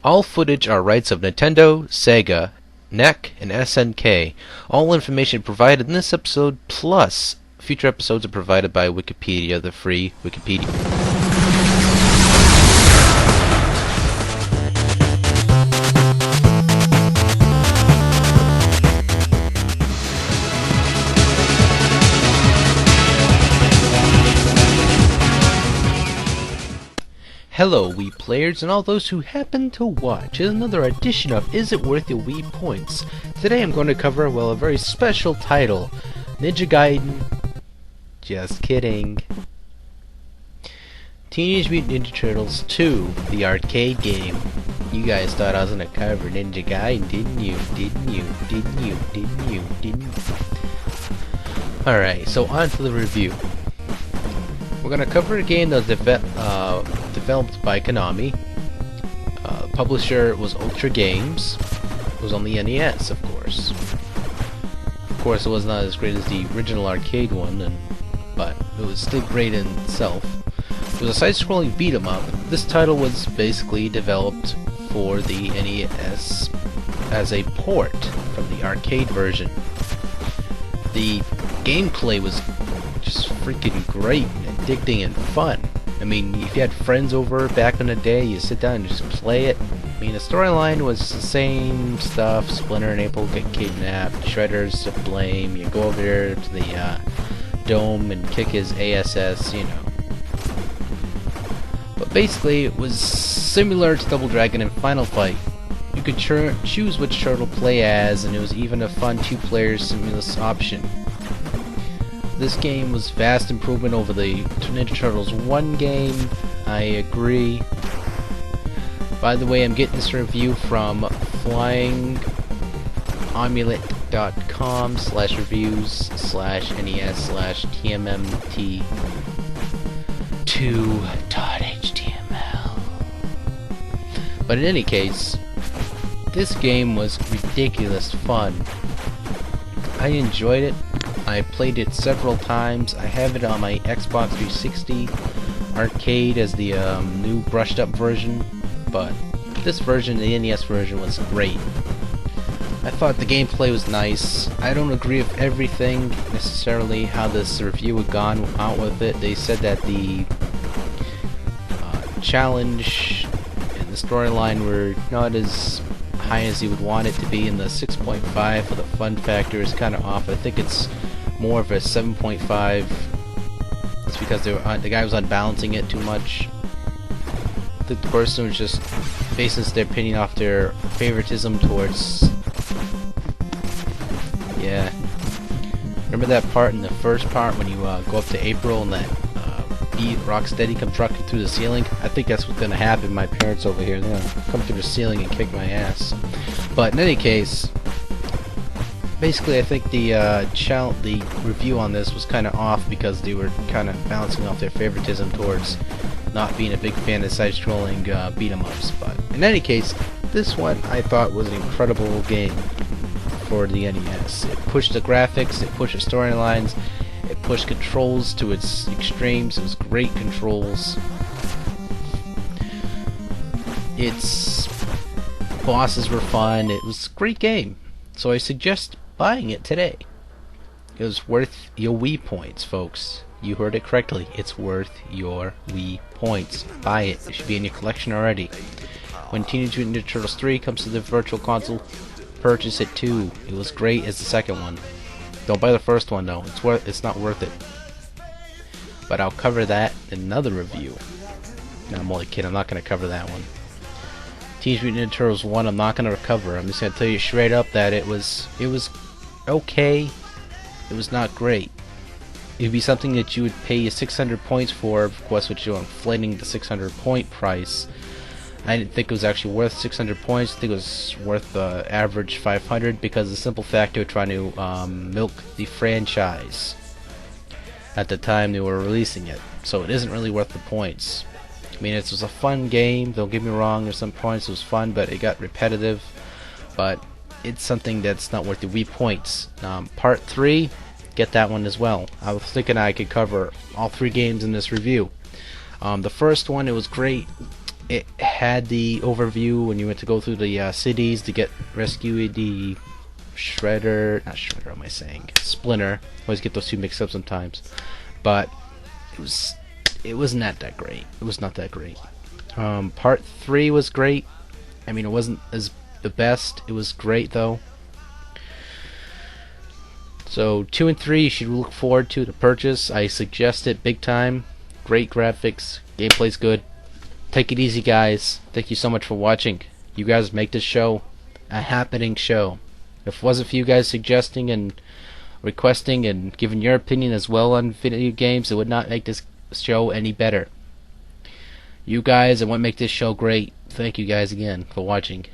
All footage are rights of Nintendo, Sega, NEC, and SNK. All information provided in this episode, plus future episodes, are provided by Wikipedia, the free Wikipedia. Hello, Wii players, and all those who happen to watch. It's another edition of Is It Worth Your Wii Points? Today I'm going to cover, well, a very special title. Ninja Gaiden. Just kidding. Teenage Mutant Ninja Turtles 2, the arcade game. You guys thought I was going to cover Ninja Gaiden, didn't you? Didn't you? Alright, so on to the review. We're going to cover a game that was developed by Konami. Publisher was Ultra Games. It was on the NES, of course. Of course, it was not as great as the original arcade one, but it was still great in itself. It was a side-scrolling beat-em-up. This title was basically developed for the NES as a port from the arcade version. The gameplay was just freaking great, addicting, and fun. I mean, if you had friends over back in the day, you sit down and just play it. I mean, the storyline was the same stuff. Splinter and April get kidnapped, Shredder's to blame, you go over there to the dome and kick his ASS, you know. But basically, it was similar to Double Dragon and Final Fight. You could choose which turtle to play as, and it was even a fun two-player simulus option. This game was vast improvement over the Ninja Turtles 1 game. I agree. By the way, I'm getting this review from flyingaumi.com/reviews/NES/TMMT2.html. But in any case, this game was ridiculous fun. I enjoyed it. I played it several times. I have it on my Xbox 360 arcade as the new brushed up version, but this version, the NES version, was great. I thought the gameplay was nice. I don't agree with everything necessarily how this review had gone out with it. They said that the challenge and the storyline were not as high as you would want it to be, and the 6.5 for the fun factor is kind of off. I think it's more of a 7.5. It's because the guy was unbalancing it too much. The person was just basing their opinion off their favoritism towards. Yeah. Remember that part in the first part when you go up to April and that Rocksteady come trucking through the ceiling? I think that's what's gonna happen. My parents over here, they're gonna come through the ceiling and kick my ass. But in any case, basically, I think the review on this was kind of off because they were kind of bouncing off their favoritism towards not being a big fan of side-scrolling beat-em-ups. But in any case, this one I thought was an incredible game for the NES. It pushed the graphics, it pushed the storylines, it pushed controls to its extremes. It was great controls. Its bosses were fun. It was a great game. So I suggest buying it today. It was worth your Wii points, folks. You heard it correctly. It's worth your Wii points. Buy it. It should be in your collection already. When Teenage Mutant Ninja Turtles 3 comes to the Virtual Console, purchase it too. It was great as the second one. Don't buy the first one though. It's not worth it. But I'll cover that in another review. No, I'm only kidding. I'm not going to cover that one. Teenage Mutant Ninja Turtles 1 I'm not going to cover. I'm just going to tell you straight up that it was okay. It was not great. It would be something that you would pay 600 points for, of course, which you're inflating the 600 point price. I didn't think it was actually worth 600 points. I think it was worth the average 500 because of the simple fact they were trying to milk the franchise at the time they were releasing it. So it isn't really worth the points. I mean, it was a fun game, don't get me wrong, there's some points it was fun, but it got repetitive. But it's something that's not worth the Wii points. Part 3, get that one as well. I was thinking I could cover all 3 games in this review. The first one, it was great. it had the overview when you went to go through the cities to get rescue the Shredder, not Shredder, what am I saying? Splinter. I always get those two mixed up sometimes. But it was not that great. It was not that great. Part 3 was great. I mean, it wasn't as the best. It was great though. So 2 and 3 you should look forward to purchase. I suggest it big time. Great graphics, gameplay's good. Take it easy, guys. Thank you so much for watching. You guys make this show a happening show. If it wasn't for you guys suggesting and requesting and giving your opinion as well on video games, it would not make this show any better. You guys are what make this show great. Thank you guys again for watching.